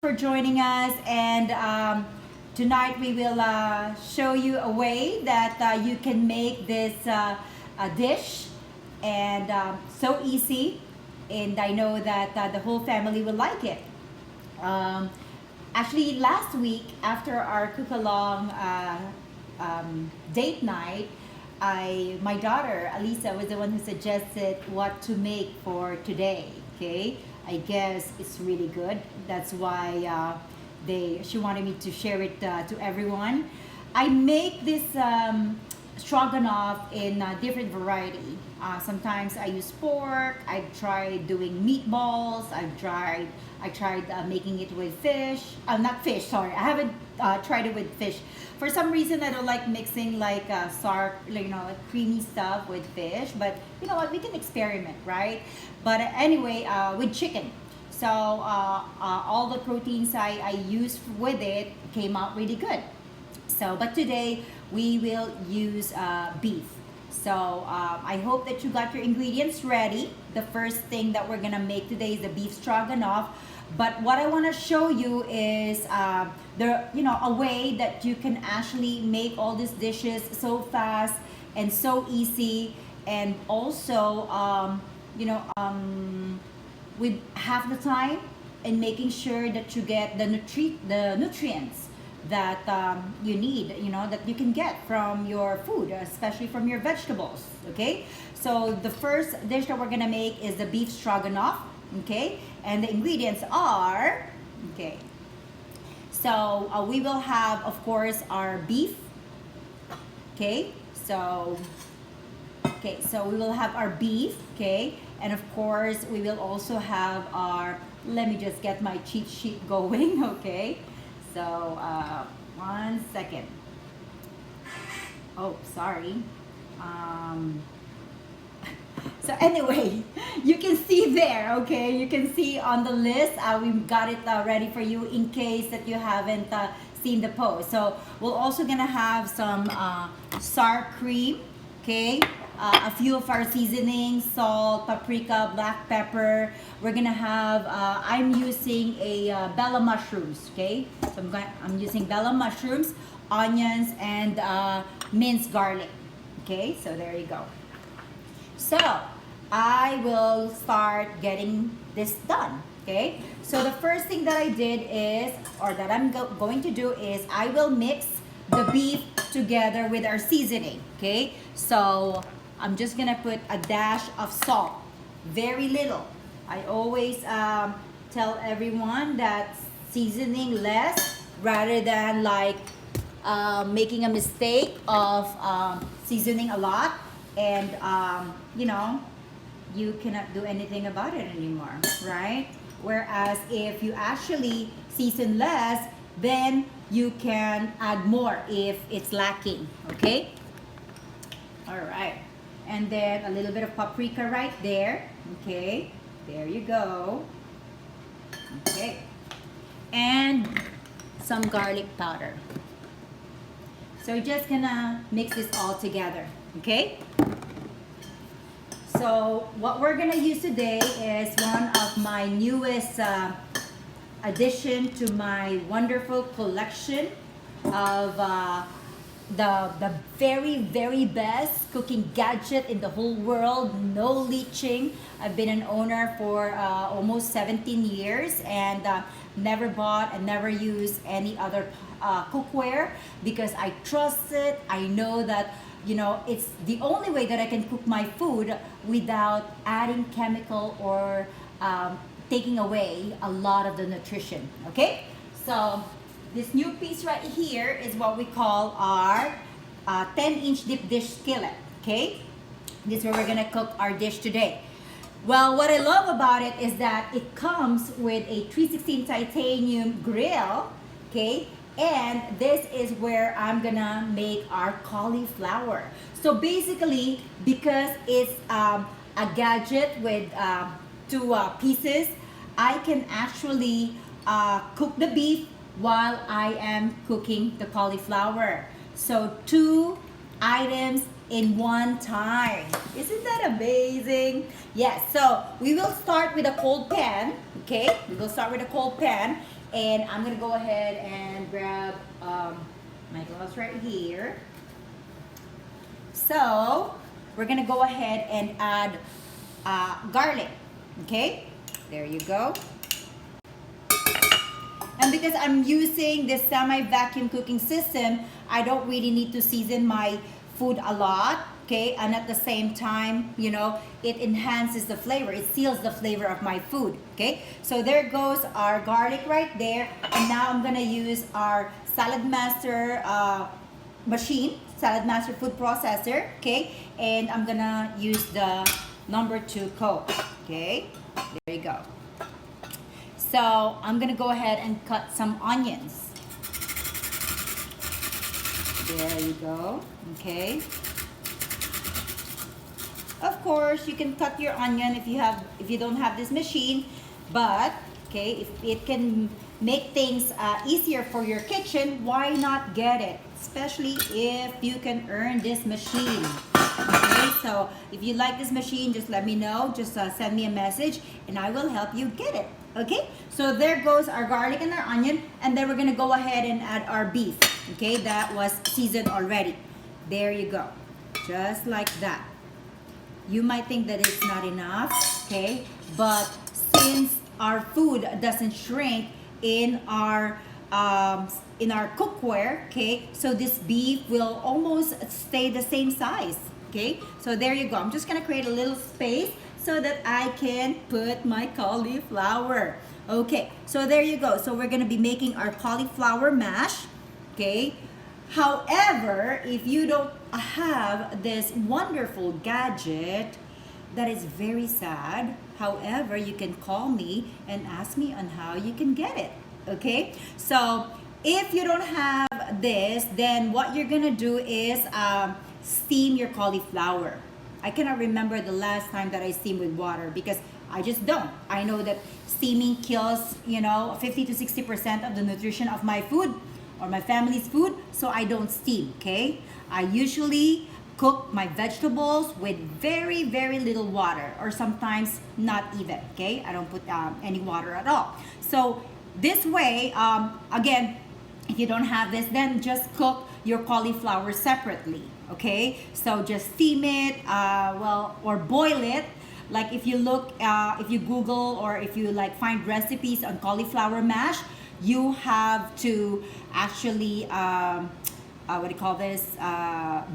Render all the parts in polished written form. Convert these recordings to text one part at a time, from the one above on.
for joining us. And tonight we will show you a way that you can make this a dish, and so easy. And I know that the whole family will like it. Um, Actually, last week after our cook along date night, my daughter Alisa was the one who suggested what to make for today. Okay, I guess it's really good. That's why she wanted me to share it to everyone. I make this stroganoff in different variety. Sometimes I use pork. I've tried doing meatballs. I tried making it with fish. Not fish. Sorry, I haven't tried it with fish. For some reason, I don't like mixing like like creamy stuff with fish. But you know what? We can experiment, right? But anyway, with chicken. So all the proteins I used with it came out really good. So, but today we will use beef. So I hope that you got your ingredients ready. The first thing that we're gonna make today is the beef stroganoff. But what I want to show you is a way that you can actually make all these dishes so fast and so easy, and also with half the time, and making sure that you get the nutrients that you need, that you can get from your food, especially from your vegetables. Okay, so the first dish that we're gonna make is the beef stroganoff. Okay, and the ingredients are, okay, so we will have, of course, our beef. Okay, so we will have our beef. Okay, and of course we will also have our, let me just get my cheat sheet going. Okay, so 1 second. Oh, sorry. So anyway, you can see there, okay? You can see on the list, we got it ready for you in case that you haven't seen the post. So we're also gonna have some sour cream, okay? A few of our seasonings, salt, paprika, black pepper. We're gonna have, I'm using a bella mushrooms, okay? So I'm using bella mushrooms, onions, and minced garlic, okay? So there you go. So I will start getting this done, okay? So the first thing that I did is, or that I'm going to do is, I will mix the beef together with our seasoning, okay? So I'm just gonna put a dash of salt, very little. I always tell everyone that seasoning less rather than like making a mistake of seasoning a lot, and you cannot do anything about it anymore, right? Whereas if you actually season less, then you can add more if it's lacking. Okay, all right, and then a little bit of paprika right there. Okay, there you go. Okay, and some garlic powder. So we're just gonna mix this all together. Okay, so what we're gonna use today is one of my newest addition to my wonderful collection of the very best cooking gadget in the whole world. No leaching. I've been an owner for almost 17 years, and never bought and never used any other cookware, because I trust it. I know that it's the only way that I can cook my food without adding chemical or taking away a lot of the nutrition. Okay, so this new piece right here is what we call our 10-inch deep dish skillet. Okay, this is where we're gonna cook our dish today. Well, what I love about it is that it comes with a 316 titanium grill. Okay, and this is where I'm gonna make our cauliflower. So basically, because it's a gadget with two pieces, I can actually cook the beef while I am cooking the cauliflower. So 2 items in one time. Isn't that amazing? Yes, so we will start with a cold pan. Okay, we will start with a cold pan, And I'm gonna go ahead and grab my gloves right here. So we're gonna go ahead and add garlic. Okay, there you go. And because I'm using this semi-vacuum cooking system, I don't really need to season my food a lot, okay? And at the same time, you know, it enhances the flavor. It seals the flavor of my food, okay? So there goes our garlic right there. And now I'm gonna use our Salad Master machine, Salad Master food processor, okay? And I'm gonna use the number 2 Coke, okay? There you go. So I'm gonna go ahead and cut some onions. There you go, okay. Of course, you can cut your onion if you don't have this machine, but okay, if it can make things easier for your kitchen, why not get it? Especially if you can earn this machine. Okay, so if you like this machine, just let me know. Just send me a message, and I will help you get it. Okay, so there goes our garlic and our onion, and then we're gonna go ahead and add our beef. Okay, that was seasoned already. There you go, just like that. You might think that it's not enough, okay, but since our food doesn't shrink in our cookware, okay, so this beef will almost stay the same size. Okay, so there you go. I'm just gonna create a little space so that I can put my cauliflower. Okay, so there you go. So we're gonna be making our cauliflower mash, okay? However, if you don't have this wonderful gadget, that is very sad. However, you can call me and ask me on how you can get it, okay? So if you don't have this, then what you're gonna do is steam your cauliflower. I cannot remember the last time that I steamed with water because I just don't. I know that steaming kills, you know, 50 to 60% of the nutrition of my food or my family's food, so I don't steam, okay? I usually cook my vegetables with very, very little water, or sometimes not even, okay? I don't put any water at all. So this way, again, if you don't have this, then just cook your cauliflower separately, okay? So just steam it, or boil it. Like if you look, if you Google or if you like find recipes on cauliflower mash, you have to actually,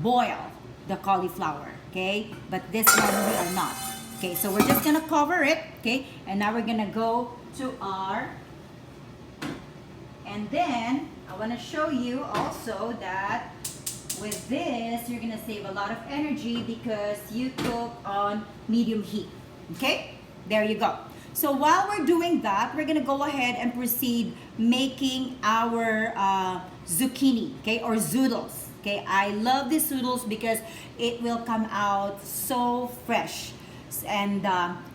boil the cauliflower, okay? But this one we are not. Okay, so we're just gonna cover it, okay? And now we're gonna go to our, and then I wanna show you also that with this, you're gonna save a lot of energy because you cook on medium heat, okay? There you go. So while we're doing that, we're gonna go ahead and proceed making our zucchini, okay, or zoodles, okay? I love these zoodles because it will come out so fresh. And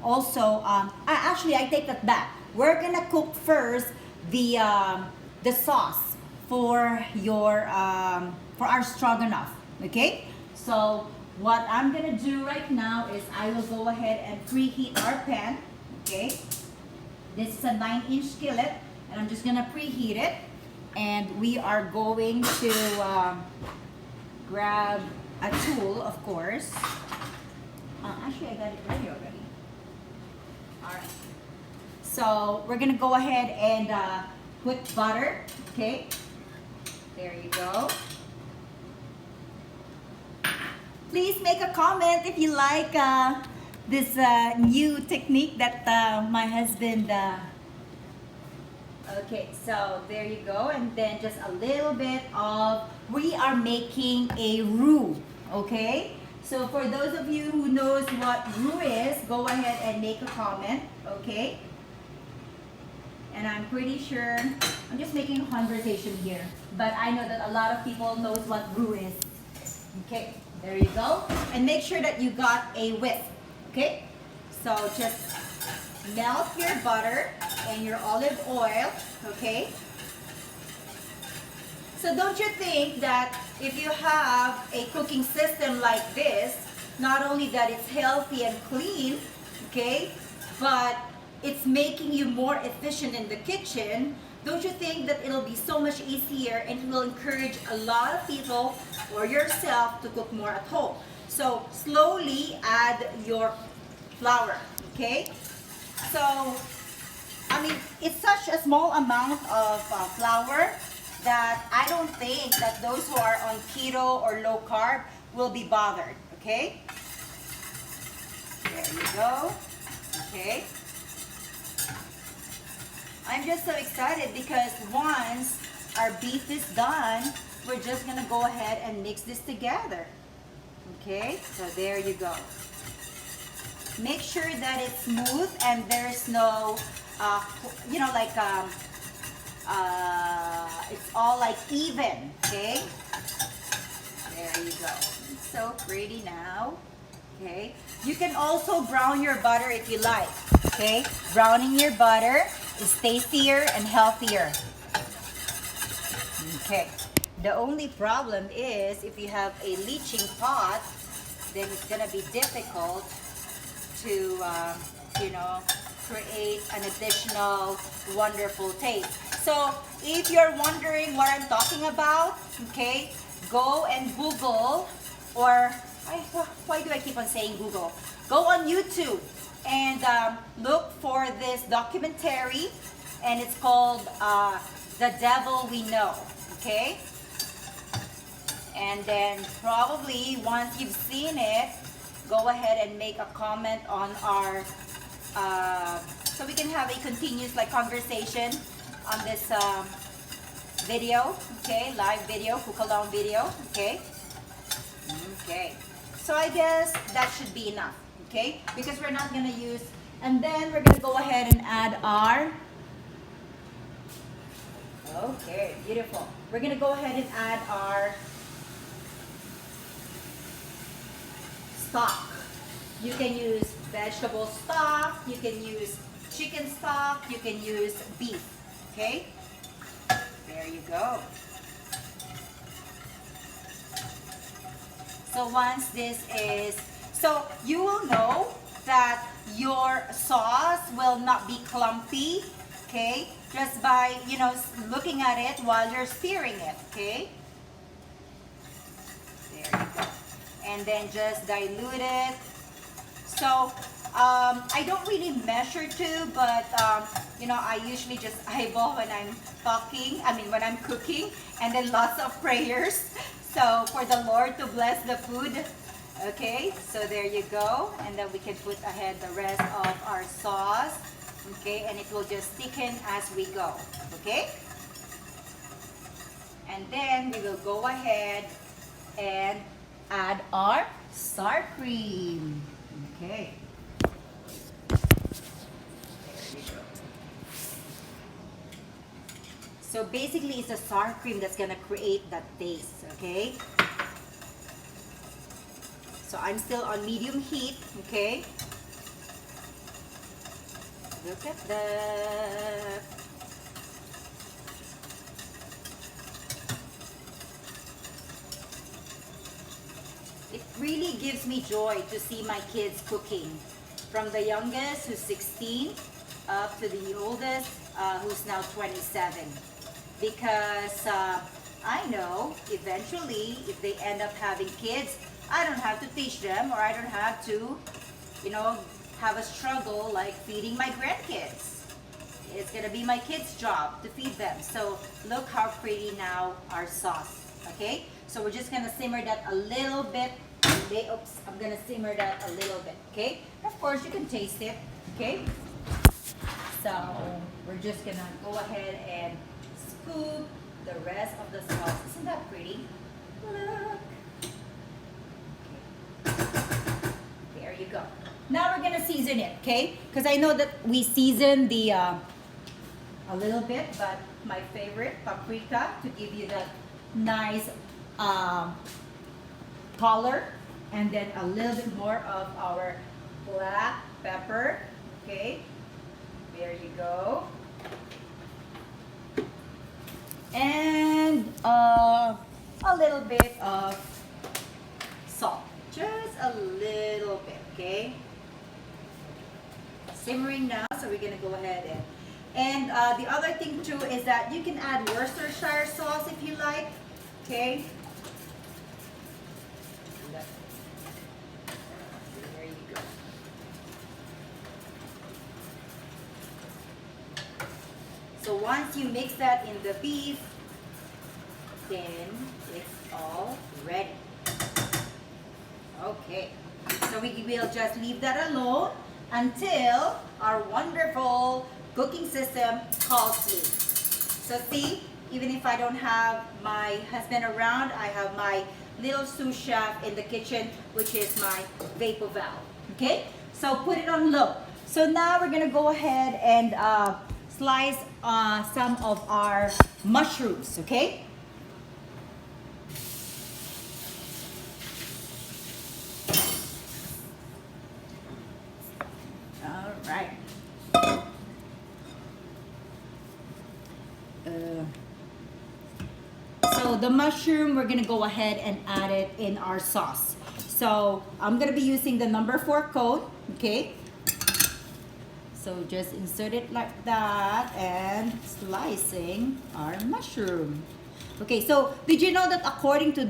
also, I take that back. We're gonna cook first the sauce for your for our stroganoff, okay? So what I'm gonna do right now is I will go ahead and preheat our pan, okay? This is a 9-inch skillet, and I'm just gonna preheat it, and we are going to grab a tool, of course. Actually, I got it ready already. All right. So we're gonna go ahead and put butter, okay? There you go. Please make a comment if you like this new technique that my husband. Okay, so there you go, and then just a little bit of. We are making a roux, okay? So for those of you who knows what roux is, go ahead and make a comment, okay? And I'm pretty sure, I'm just making a conversation here, but I know that a lot of people knows what roux is. Okay, there you go. And make sure that you got a whisk, okay? So just melt your butter and your olive oil, okay? So don't you think that if you have a cooking system like this, not only that it's healthy and clean, okay, but it's making you more efficient in the kitchen Don't you think that it'll be so much easier and it will encourage a lot of people or yourself to cook more at home? So slowly add your flour, okay? So, I mean, it's such a small amount of flour that I don't think that those who are on keto or low carb will be bothered, okay? There you go, okay? I'm just so excited because once our beef is done, we're just gonna go ahead and mix this together. Okay, so there you go. Make sure that it's smooth and there's no, you know, like, it's all like even, okay? There you go. It's so pretty now. Okay, you can also brown your butter if you like. Okay, browning your butter is tastier and healthier. Okay, the only problem is if you have a leaching pot, then it's gonna be difficult to, you know, create an additional wonderful taste. So if you're wondering what I'm talking about, okay, go and Google, or why do I keep on saying Google? Go on YouTube and look for this documentary, and it's called The Devil We Know, okay? And then probably once you've seen it, go ahead and make a comment on our, so we can have a continuous like conversation on this video, okay? Live video, cook along video, okay? Okay. So I guess that should be enough, okay? Because we're not gonna use, and then we're gonna go ahead and add our, okay, beautiful. We're gonna go ahead and add our stock. You can use vegetable stock, you can use chicken stock, you can use beef, okay? There you go. So once this is, so you will know that your sauce will not be clumpy, okay? Just by, you know, looking at it while you're stirring it, okay? There you go. And then just dilute it. So I don't really measure too, but you know, I usually just eyeball when I'm talking, when I'm cooking, and then lots of prayers. So for the Lord to bless the food. Okay, so there you go. And then we can put ahead the rest of our sauce. Okay, and it will just thicken as we go. Okay? And then we will go ahead and add our sour cream. Okay. So basically, it's a sour cream that's gonna create that taste, okay? So I'm still on medium heat, okay? Look at that. It really gives me joy to see my kids cooking. From the youngest, who's 16, up to the oldest, who's now 27. Because I know eventually if they end up having kids, I don't have to teach them, or I don't have to, you know, have a struggle like feeding my grandkids. It's gonna be my kids' job to feed them. So look how pretty now our sauce, okay? So we're just gonna simmer that a little bit. Oops, I'm gonna simmer that a little bit, okay? Of course, you can taste it, okay? So we're just gonna go ahead and scoop the rest of the sauce. Isn't that pretty? Look. There you go. Now we're gonna season it, okay? Because I know that we season the a little bit, but my favorite, paprika, to give you that nice color, and then a little bit more of our black pepper, okay? There you go. And a little bit of salt, just a little bit, okay? Simmering now, so we're gonna go ahead and And the other thing too is that you can add Worcestershire sauce if you like. Okay. There you go. So once you mix that in the beef, then it's all ready. Okay. So we will just leave that alone until our wonderful cooking system calls me. So see, even if I don't have my husband around, I have my little sous chef in the kitchen, which is my vapor valve. Okay, so put it on low. So now we're gonna go ahead and slice some of our mushrooms. Okay. All right. So the mushroom, we're gonna go ahead and add it in our sauce. So I'm gonna be using the number 4 cone, okay? So just insert it like that and slicing our mushroom. Okay, so did you know that according to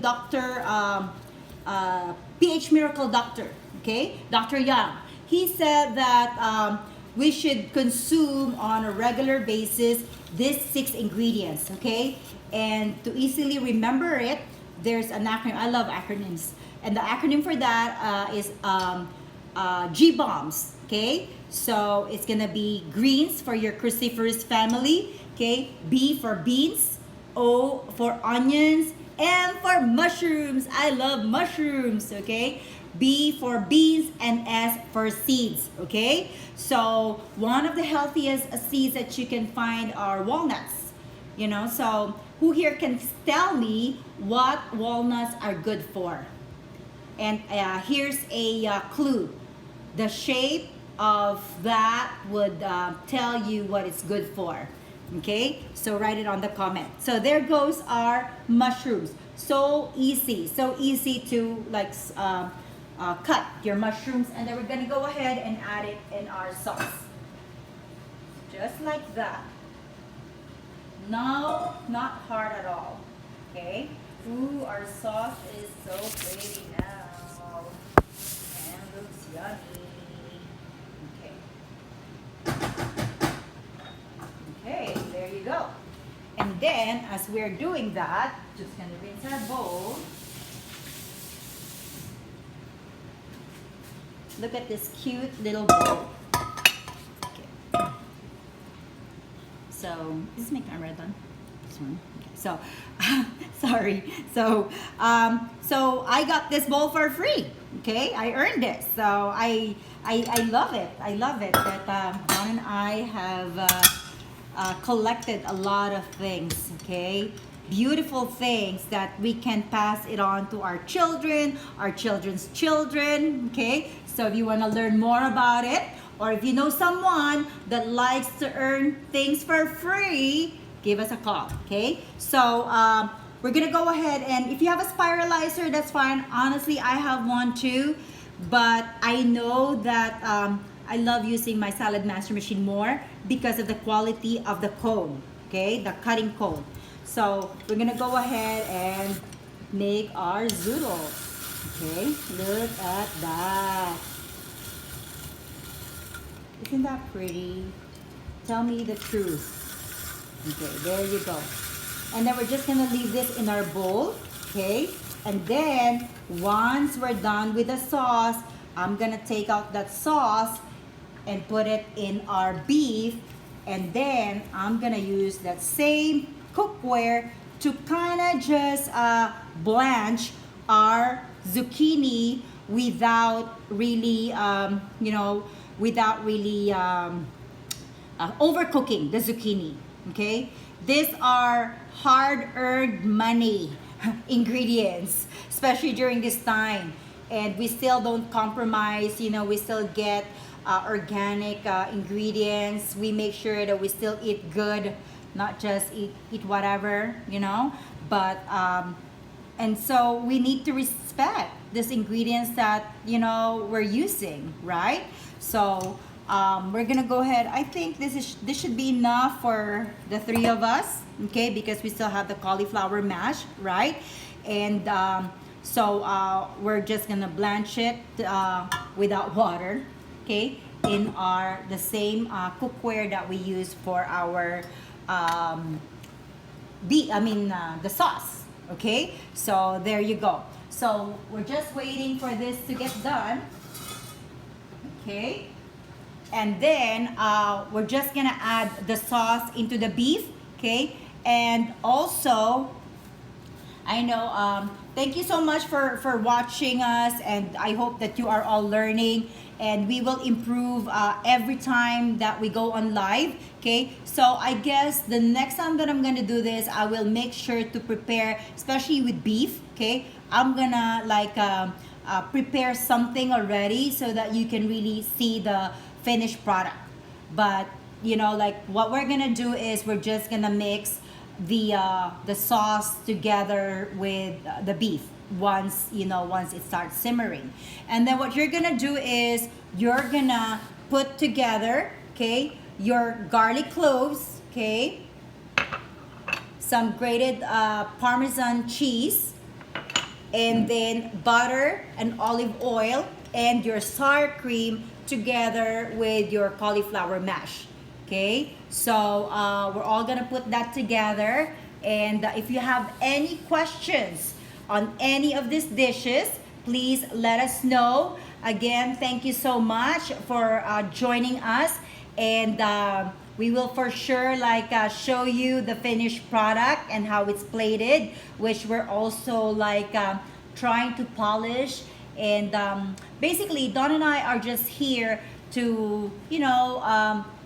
PH Miracle Doctor, okay, Dr. Young, he said that we should consume on a regular basis these 6 ingredients, okay? And to easily remember it, there's an acronym. I love acronyms. And the acronym for that is G-BOMBS, okay? So it's gonna be greens for your cruciferous family, okay? B for beans, O for onions, M for mushrooms. I love mushrooms, okay? B for beans, and S for seeds, okay? So one of the healthiest seeds that you can find are walnuts, you know? So who here can tell me what walnuts are good for? And here's a clue. The shape of that would tell you what it's good for. Okay, so write it on the comment. So there goes our mushrooms. So easy to like cut your mushrooms, and then we're gonna go ahead and add it in our sauce. Just like that. No, not hard at all. Okay. Ooh, our sauce is so pretty now. And looks yummy. Okay, there you go. And then, as we're doing that, just gonna rinse our bowl. Look at this cute little bowl. Okay. So, is this my camera done? This one. Okay. So, sorry. So, so I got this bowl for free. Okay, I earned it. So I love it. I love it that Don and I have collected a lot of things. Okay, beautiful things that we can pass it on to our children, our children's children. Okay, so if you want to learn more about it, or if you know someone that likes to earn things for free, give us a call. Okay, so we're gonna go ahead, and if you have a spiralizer, that's fine. Honestly, I have one too, but I know that I love using my salad master machine more because of the quality of the cone, okay, the cutting cone. So we're gonna go ahead and make our zoodles. Okay, look at that. Isn't that pretty? Tell me the truth. Okay, there you go. And then we're just gonna leave this in our bowl, okay? And then once we're done with the sauce, I'm gonna take out that sauce and put it in our beef, and then I'm gonna use that same cookware to kind of just blanch our zucchini without really, without really overcooking the zucchini, okay? These are hard-earned money ingredients, especially during this time. And we still don't compromise, you know, we still get organic ingredients. We make sure that we still eat good, not just eat whatever, you know. But, and so we need to respect these ingredients that, you know, we're using, right? So we're gonna go ahead. I think this should be enough for the three of us, okay? Because we still have the cauliflower mash, right? And we're just gonna blanch it without water, okay? In the same cookware that we use for our the sauce, okay? So there you go. So we're just waiting for this to get done, okay? And then we're just gonna add the sauce into the beef, okay? And also, I know, thank you so much for watching us, and I hope that you are all learning, and we will improve every time that we go on live, okay? So I guess the next time that I'm gonna do this, I will make sure to prepare, especially with beef, okay? I'm gonna like prepare something already so that you can really see the finished product. But you know, like what we're gonna do is we're just gonna mix the sauce together with the beef once it starts simmering. And then what you're gonna do is you're gonna put together, okay, your garlic cloves, okay, some grated Parmesan cheese, and then butter and olive oil and your sour cream together with your cauliflower mash. Okay, so we're all gonna put that together, and if you have any questions on any of these dishes, please let us know. Again, thank you so much for joining us, and we will for sure like show you the finished product and how it's plated, which we're also like trying to polish. And basically Don and I are just here to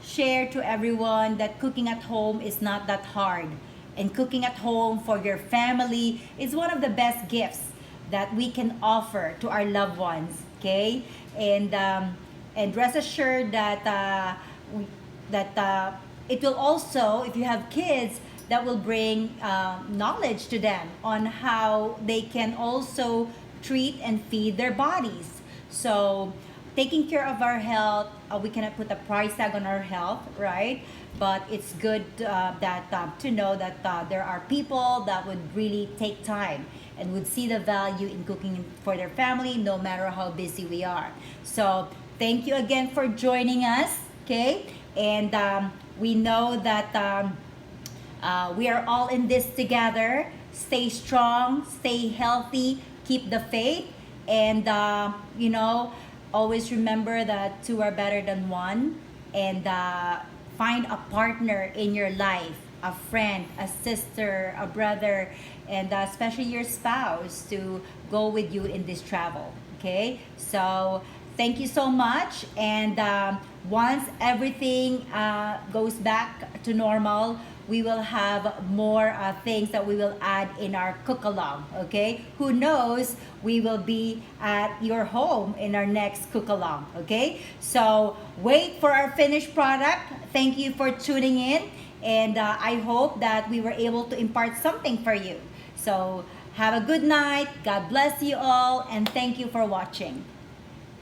share to everyone that cooking at home is not that hard, and cooking at home for your family is one of the best gifts that we can offer to our loved ones, okay? And rest assured that it will also, if you have kids, that will bring knowledge to them on how they can also treat and feed their bodies. So taking care of our health, we cannot put a price tag on our health, right? But it's good to know that there are people that would really take time and would see the value in cooking for their family, no matter how busy we are. So thank you again for joining us, okay? And we know that we are all in this together. Stay strong, stay healthy, keep the faith, and always remember that two are better than one, and find a partner in your life, a friend, a sister, a brother, and especially your spouse to go with you in this travel, okay? So thank you so much, and once everything goes back to normal, we will have more things that we will add in our cook along, okay? Who knows, we will be at your home in our next cook along, okay? So wait for our finished product. Thank you for tuning in, and I hope that we were able to impart something for you. So have a good night. God bless you all, and thank you for watching.